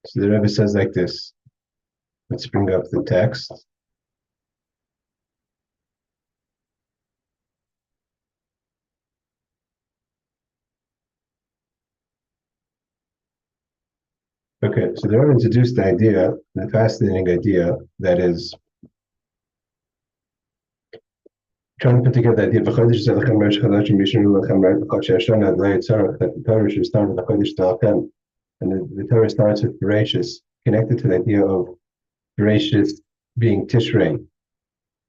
So the Rebbe says like this. Let's bring up the text. Okay, so the Rebbe introduced the fascinating idea that is trying to put together the idea of HaChodesh Hazeh Lachem HaChodesh that the Torah should start with HaChodesh Hazeh Lachem, and the Torah starts with Bereishit, connected to the idea of Bereishit being Tishrei,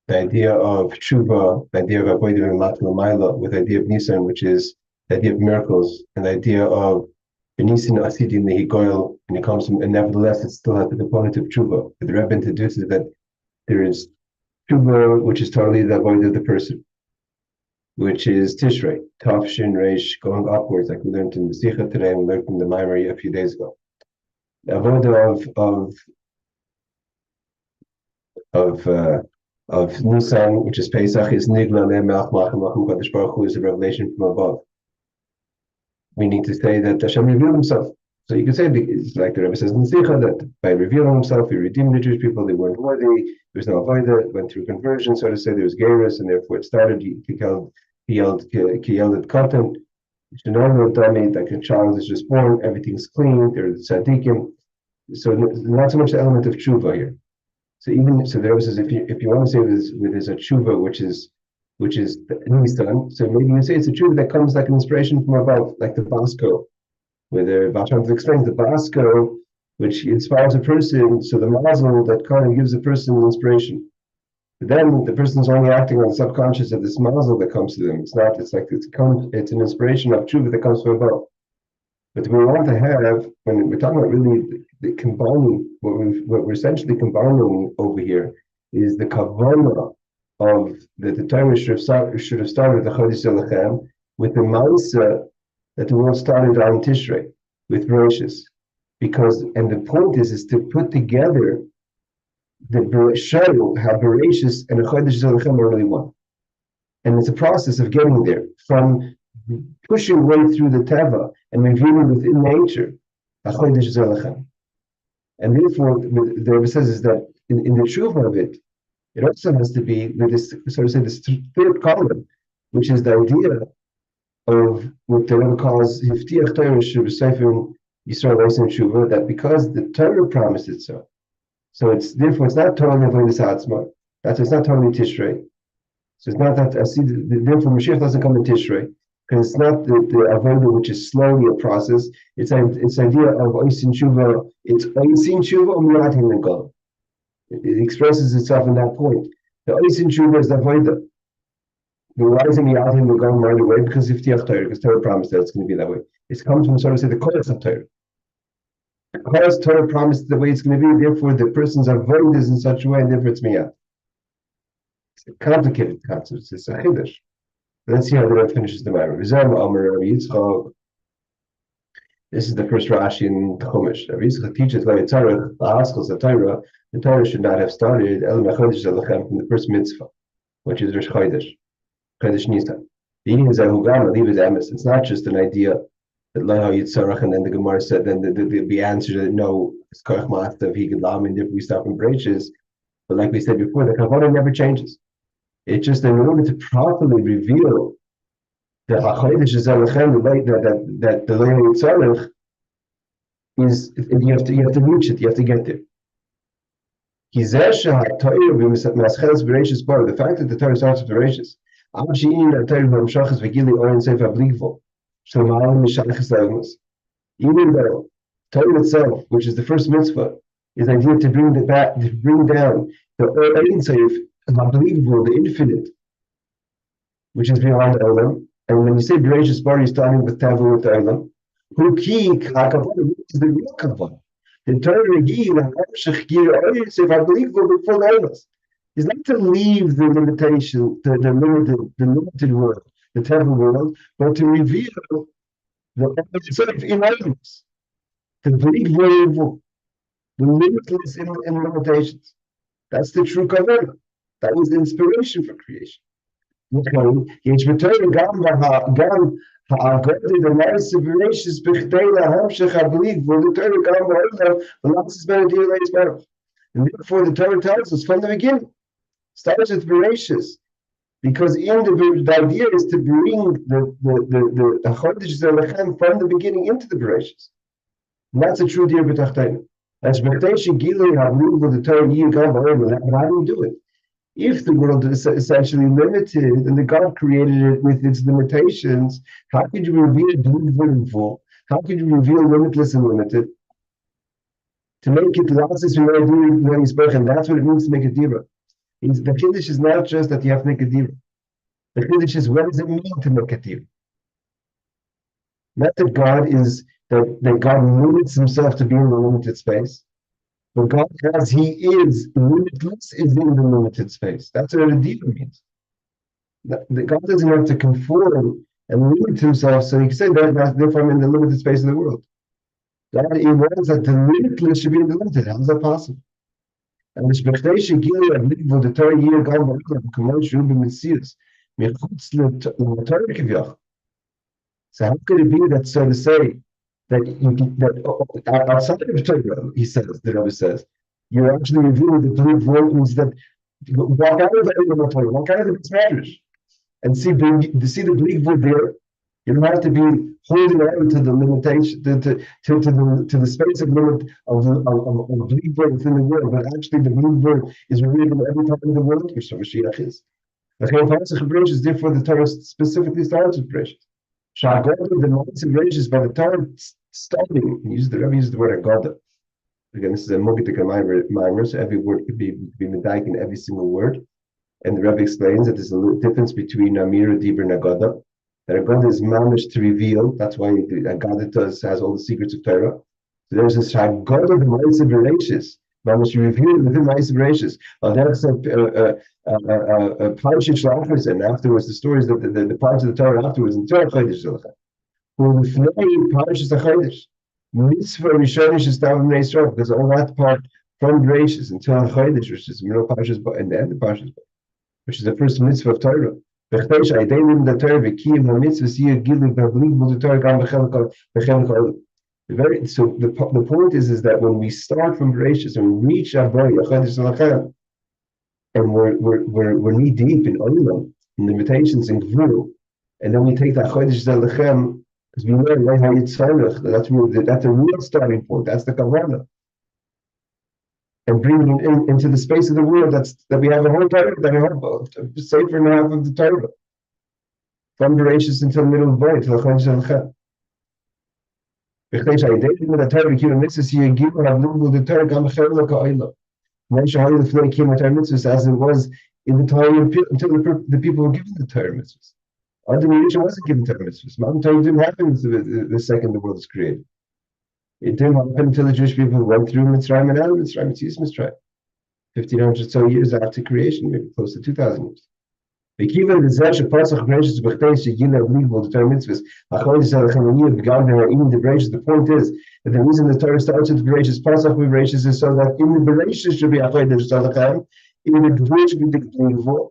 the idea of Tshuva, the idea of Avodah V'Matla, with the idea of Nisan, which is the idea of miracles, and the idea of Nisan Asidin Nehigoyel, and it comes from, and nevertheless it still has the component of Tshuva. But the Rebbe introduces that there is Tshuva, which is totally the avoid of the person, which is Tishrei, Tav, Shin, Reish, going upwards, like we learned in the Sikha today, and we learned from the Maamar a few days ago. The avoid of Nisan, which is Pesach, is Nigla Melech Malachim Malachim Kadosh Baruch Hu, is a revelation from above. Meaning to say that Hashem revealed Himself. So you can say, it's like the Rebbe says in the Sikha, that by revealing Himself, He redeemed the Jewish people. They weren't worthy. There was no avodah. Went through conversion, so to say. There was Geirus, and therefore it started. He yelled at Katan. Like a child is just born, everything's clean. There's tzaddikim. So not so much the element of tshuva here. So the Rebbe says if you want to say there's a tshuva which is Nisan, so maybe you say it's a tshuva that comes like an inspiration from above, like the Basco, where the Baal Shem Tov explains the Basco, which inspires a person, so the mazel that kind of gives a person an inspiration. But then the person's only acting on the subconscious of this mazel that comes to them. It's an inspiration of tshuva that comes from above. But we want to have, when we're talking about really the combining, what we're essentially combining over here is the kavanah of the Torah should have started the HaChodesh Hazeh Lachem with the mindset that the world started on Tishrei with Bereishit, and the point is to put together show how Bereishit and the HaChodesh Hazeh Lachem are really one, and it's a process of getting there from pushing way through the teva and revealing within nature HaChodesh Hazeh Lachem, and therefore the Rebbe says is that in the tshuva of it. It also has to be with this, so to say, this third column, which is the idea of what the Rebbe calls Hiftiach Torah Shuvah Yisrael Leisim Tshuva, that because the Torah promised it so it's not totally Avodas Atzma. It's not totally Tishrei. So it's not that therefore Mashiach doesn't come in Tishrei, because it's not the Avodah which is slowly a process. It's the idea of Oisin Tshuva. It's Oisin Tshuva Umratin Negol. It expresses itself in that point. The Oisin Tshuva is the Avodah. The rising Yadim will go right away because Torah promised that it's going to be that way. It comes from, so to say, the Kodesh of Torah. Because Torah promised the way it's going to be, therefore the person's Avodah is in such a way, and therefore it's Miyat. It's a complicated concept. It's a Chiddush. Let's see how the Rebbe finishes the Maamar. This is the first Rashi in Chumash. Rabbi Yitzchak teaches the Torah should not have started from the first mitzvah, which is Rosh Chodesh Nisan. It's not just an idea that Laha Yitzarach, and then the Gemara said, then the answer that no, it's Koach Ma'astav, he could lam, and if we stop in Bereishit. But like we said before, the Kavanah never changes. It's just in order to properly reveal the HaChodesh Hazeh Lachem, that the Laha Yitzarach is, you have to reach it, you have to get there. The fact that the Torah starts with Bereishit, even though Torah itself, which is the first mitzvah, is idea to bring down the Ein Sof, unbelievable, the infinite, which is beyond Olam. And when you say Bereishit Bar, you're starting with Tava with Olam. Who ki hakavana is the real kavana. The Torah is not to leave the limitation, the limited world, the temporal world, but to reveal the sort of enlightenment, the limitless in limitations. That's the true kavana. That was the inspiration for creation. HaChodesh the nice Bereishit b'chtei lahamshech habelig the Torah gam ba'olam v'latzis ben adir leis baruch. And therefore the Torah tells us from the beginning, starts with Bereishit, because in the idea is to bring the HaChodesh Hazeh Lachem from the beginning into the Bereishit. And that's a true deal b'tachtayim. Expectation gilui habelig the Torah yir gam ba'olam. But how do we do it? If the world is essentially limited and the God created it with its limitations, how could you reveal beautiful and full? How could you reveal limitless and limited? To make it lasses and that's what it means to make a dira. The Chiddush is not just that you have to make a dira. The Chiddush is what does it mean to make a dira? Not that that God limits himself to be in a limited space. But God, as He is limitless, is in the limited space. That's what a diva means. God doesn't have to conform and limit Himself, so He can say that therefore I'm in the limited space of the world. God wants that the limitless should be in the limited. How is that possible? And the expectation the Torah year gone so how could it be that, so to say, that outside of Torah, he says, the Rebbe says, you're actually revealing the blue volumes that walk out of the Torah, walk out of the mitzvah, and see the bleak wood there. You don't have to be holding on to the limitation, to the space of limit of bleak wood within the world, but actually the blue wood is revealed in every part of the world. Which Mashiach is. Therefore, the Torah specifically starts with Bereishit. The months of Bereishit by the Torah starting, the Rebbe uses the word Agoda. Again, this is a Mogitika Maamar, so every word could be medayik in every single word. And the Rebbe explains that there's a little difference between Amira, Dibur, and Agoda. That Agoda is mamish to reveal. That's why Agoda has all the secrets of Torah. So there's this Agoda, the months of Bereishit. Mamish revealed within months of Bereishit. That's Parashit Shlachos, and afterwards the stories that the parts of the Torah afterwards in Torah HaChodesh Hazeh Lachem. Who the Parashit HaChodesh mitzvah Rishonish is down in Israel, because all that part from Bereishit until HaChodesh, which is the middle Parashas and the end of Parashas, which is the first mitzvah of Torah. The point is that when we start from Bereishit and we reach HaChodesh Hazeh Lachem, and we're knee deep in olam, in limitations in gvul, and then we take that HaChodesh Hazeh Lachem because we know that's a real starting point. That's the kavanah, and bringing it into the space of the world that we have a whole Torah, that we have a sefer and a half of the Torah from Bereishit until the middle of the Torah to HaChodesh Hazeh Lachem. The Torah became a mitzvah. You give the Torah gam b'chel as it was in the time until the people were given the Torah mitzvahs. Adam Yisha wasn't given Torah mitzvahs. Mountain Torah didn't happen the second the world was created. It didn't happen until the Jewish people went through Mitzrayim and out of Mitzrayim. It's used Mitzrayim. 1,500 so years after creation, maybe close to 2,000 years. The point is that the reason the Torah starts with Bereishit, Pasach with Bereishit, is so that in the Bereishit should be HaChodesh Hazeh Lachem, in the Gvul should be the Gvul,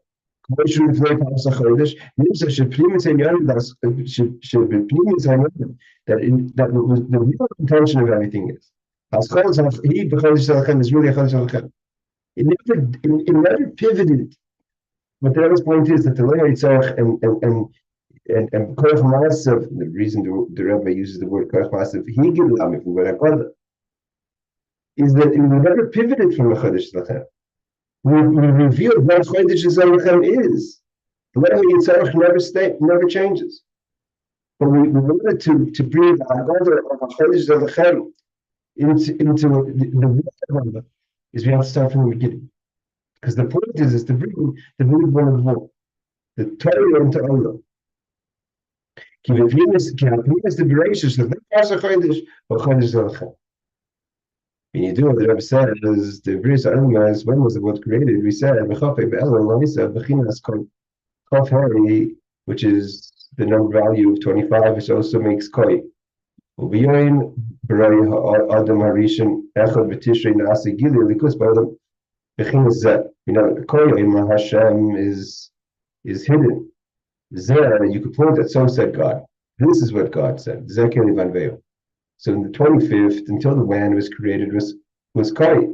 should be Pasach HaChodesh, Nimsa should Primis Hanyonim, that was the real intention of everything is. As HaChodesh Hazeh Lachem is really HaChodesh Hazeh Lachem. It never pivoted. But the other point is that the Loya Yitzhak and Koach Maasav, the reason the Rebbe uses the word Koach Maasav, Higil Amif, is that it never pivoted from the HaChodesh Hazeh Lachem. We revealed what HaChodesh Hazeh Lachem is. The Loya Yitzhak never changes. But we wanted to bring the Agoda of HaChodesh Hazeh Lachem into the real is we have to start from the beginning. Because the point is to bring one of the Torah into olam. The Bereishit, the Pasach HaChodesh, HaChodesh Hazeh Lachem. When you do what the Rebbe said, is the Bris Adamas, when was the world created? We said, which is the number value of 25, which also makes koi. Ubiyoin Berei Adam Harishon Echad B'Tishrei Nasi Gili Likus B'Adam. Koyim Hashem is hidden. There you could point at, so said God. This is what God said. So in the 25th, until the land was created, was Kai.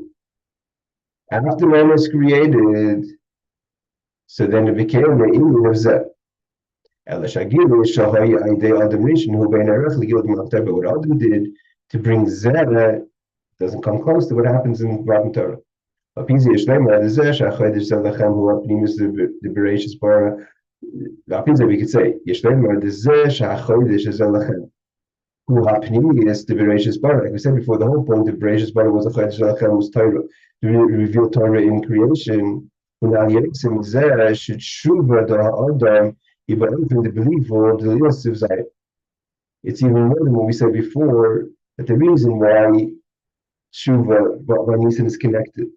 After man was created, so then it became the Indian of Zeh. But what Adam did to bring Zeh doesn't come close to what happens in Matan Torah. The Bereishit bara. We could say HaChodesh Hazeh Lachem. Who hapnimi is the Bereishit bara. Like we said before, the whole point of Bereishit bara was the HaChodesh Hazeh Lachem was Torah, to reveal Torah in creation. It's even more than what we said before, that the reason why Tshuva, why Nisan is connected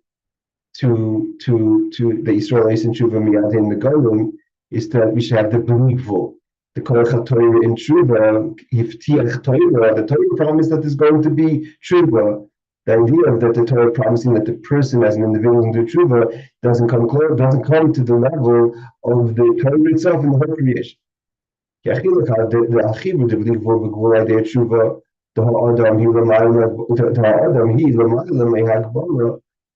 to the Israelis and Tshuva miyad in the Golem, is that we should have the believable. The Torah in Tshuva, Yiftiach Torah, the Torah promise that there's going to be Tshuva. The idea of that the Torah promising that the person as an individual in the Tshuva doesn't come to the level of the Torah itself in the whole creation. The Achiv, the believable idea of Tshuva, the Adam, he Lamayla, may have Bala,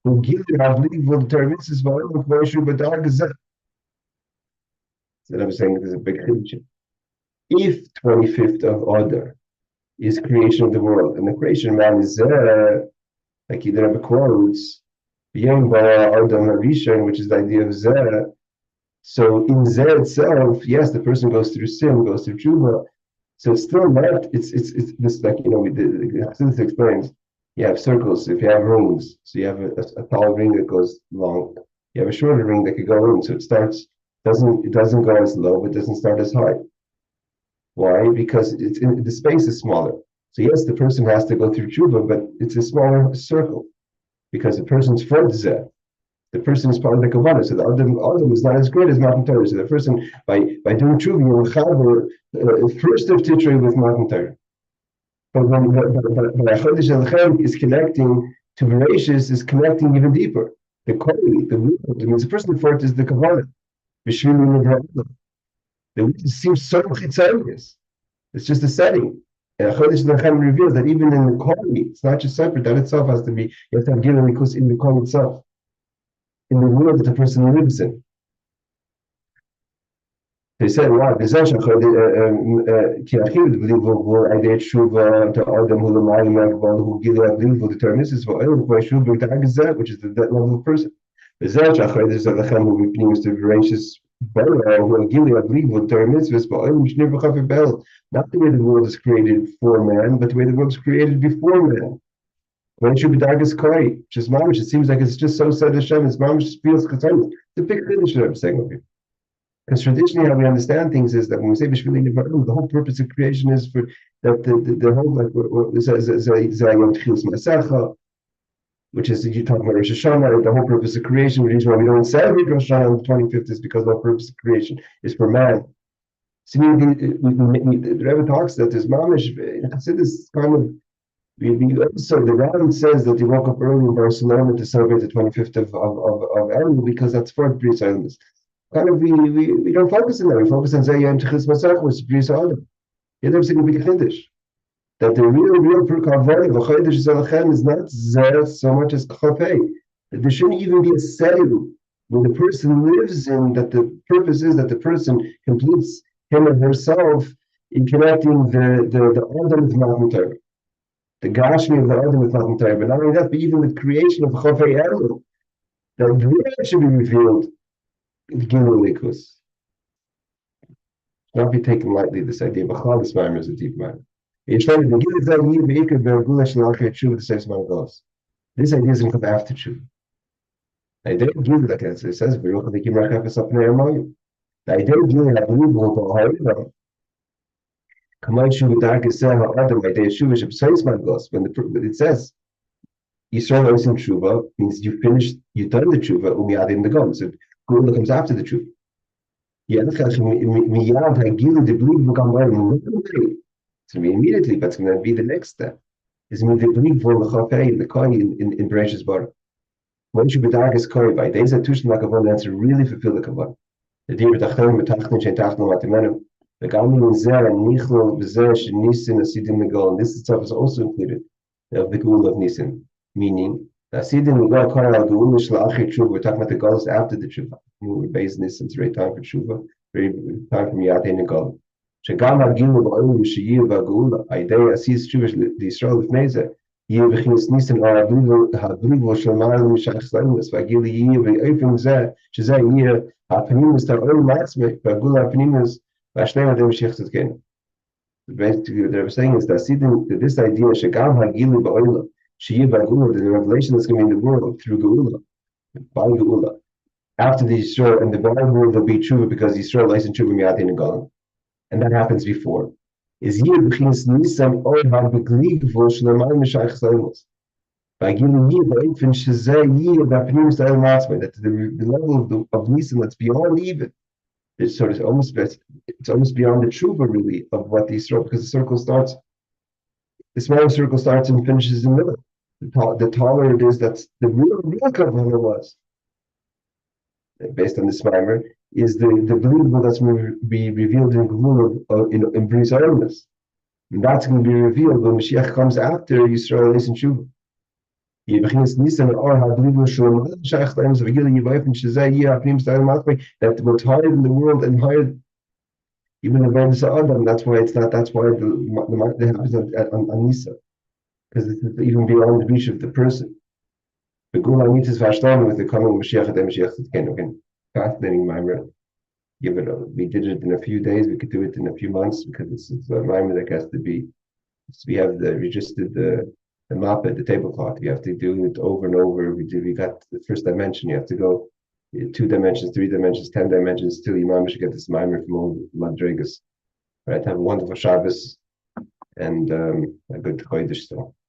who give the believable determinants, so I'm saying there's a big chiddush. If 25th of Adar is creation of the world, and the creation man is like the Rebbe quotes, which is the idea of Zeh. So in Zeh itself, yes, the person goes through sin, goes through Tshuva. So it's still not, it's this, like, the Chassidus explains, you have circles, if you have rings, so you have a tall ring that goes long, you have a shorter ring that could go in, so it doesn't go as low, but doesn't start as high. Why? Because the space is smaller. So yes, the person has to go through Tshuva, but it's a smaller circle, because the person's for Zeh. The person is part of the Kavanah, so the Adam is not as great as Matan Torah. So the person, by doing Tshuva, you will chaver first of Tishrei with Matan Torah. But HaChodesh Hazeh Lachem is connecting to Bereishit, is connecting even deeper. The Koli, the root, means the person for it is the Kavanah. It seems so chitzonius. It's just a setting. And HaChodesh Hazeh Lachem reveals that even in the Koli, it's not just separate. That itself has to be. You have to have given because in the Koli itself, in the world that the person lives in. They said, "Wow, this is which is that level of person." Not the way the world is created for man, but the way the world is created before man. When it should be darkest koi, which is mamish, it seems like it's just so said Hashem. It's mamish feels concerned. It's a big chiddush that I'm saying over here. Because traditionally, how we understand things is that when we say b'shvili nivarim, the whole purpose of creation is for that the whole like what says zayom tchilas ma'asecha, which is you talk about Rosh Hashanah. The whole purpose of creation, the reason why we don't celebrate Rosh Hashanah on the 25th is because the whole purpose of creation is for man. So the Rebbe talks that there's mamish Chassidus kind of. So the Ram says that he woke up early in Barcelona to celebrate the 25th of Elul because that's for Bris Islands. Kind of we don't focus on that. We focus on Zayim Tchis Masach, which is Bris Island. The other thing big chiddush that the real Kavod of HaChodesh Hazeh Lachem is not Zeh so much as Chafei. That there shouldn't even be a setting where the person lives in. That the purpose is that the person completes him or herself in connecting the Adam with Matan Torah. The Gashmi of the Adam with Matan Torah, but not only that, but even the creation of Chafei Elul, that really should be revealed in Gilul Likus. Not be taken lightly, this idea. B'chal this Maamar is a deep matter. This idea doesn't come after Tshuva. The idea of Gilul, like it says, the idea of Gilul, I believe, will when it says Yisrael is in Tshuva, means you've done the Tshuva, umiyad in the Gom. So Gula comes after the Tshuva. It's going to be immediately, but it's going to be the next step. It's going to be the belief for the Chafei, the Koi in Bereishit bara. When you bedarg is Koi, by days that Tushin Lakavon, that's really fulfill the Kavon. The dear Betachton, Betachton, Shein Tachton, Latimenu. And this itself is also included of the Geula of Nisan, meaning we're talking about the Gauls after the Tshuva. We're based on this, it's very time for Tshuva, very time for Miyatei Negal. שגם הגיל בעולם שיהיה בגאולה, הידי עשיס תשובה לישראל לפני זה, יהיה בכנס ניסן או הבליבו של מעלה משייך סלמוס, והגיל יהיה באופן זה, שזה יהיה הפנימוס העולם עצמי, והגאולה הפנימוס, והשלם עד המשיך צדקנו. Basically, what they're saying is that this idea שגם הגיל בעולם שיהיה בגאולה, the revelation that's going to be in the world through גאולה, by גאולה, after the Yisrael, and the world will be true because Yisrael lies in true Miyatei Negal. And that happens before. Is here begins Nisan or have the Glig for Shlomal Mishach Salmos. By giving here the infant Shazay year that Pnim Style Masman, that the level of Nisan that's beyond even. It's sort of almost beyond the Tshuva really of what the Yisrael, because the circle starts, the smaller circle starts and finishes in the middle. The taller it is, that's the real Kavana was. Based on this Maamar, is the believable that's going to be revealed in Gevul in Bris Armas. And that's going to be revealed when Mashiach comes after Yisrael is in Tshuva. That will higher in the world and higher even above Adam. That's why it's not. That's why the happens on Nisan, because it's even beyond the reach of the person. The Gula meets his Vashtam with the coming of Mashiach and Mashiach again. Fascinating Maamar. Give it. We did it in a few days. We could do it in a few months because it's a Maamar that has to be. We just did the map at the tablecloth. You have to do it over and over. We got the first dimension. You have to go 2 dimensions, 3 dimensions, 10 dimensions till Imam should get this Maamar from all Madrigas. Right. Have a wonderful Shabbos and a good HaChodesh still.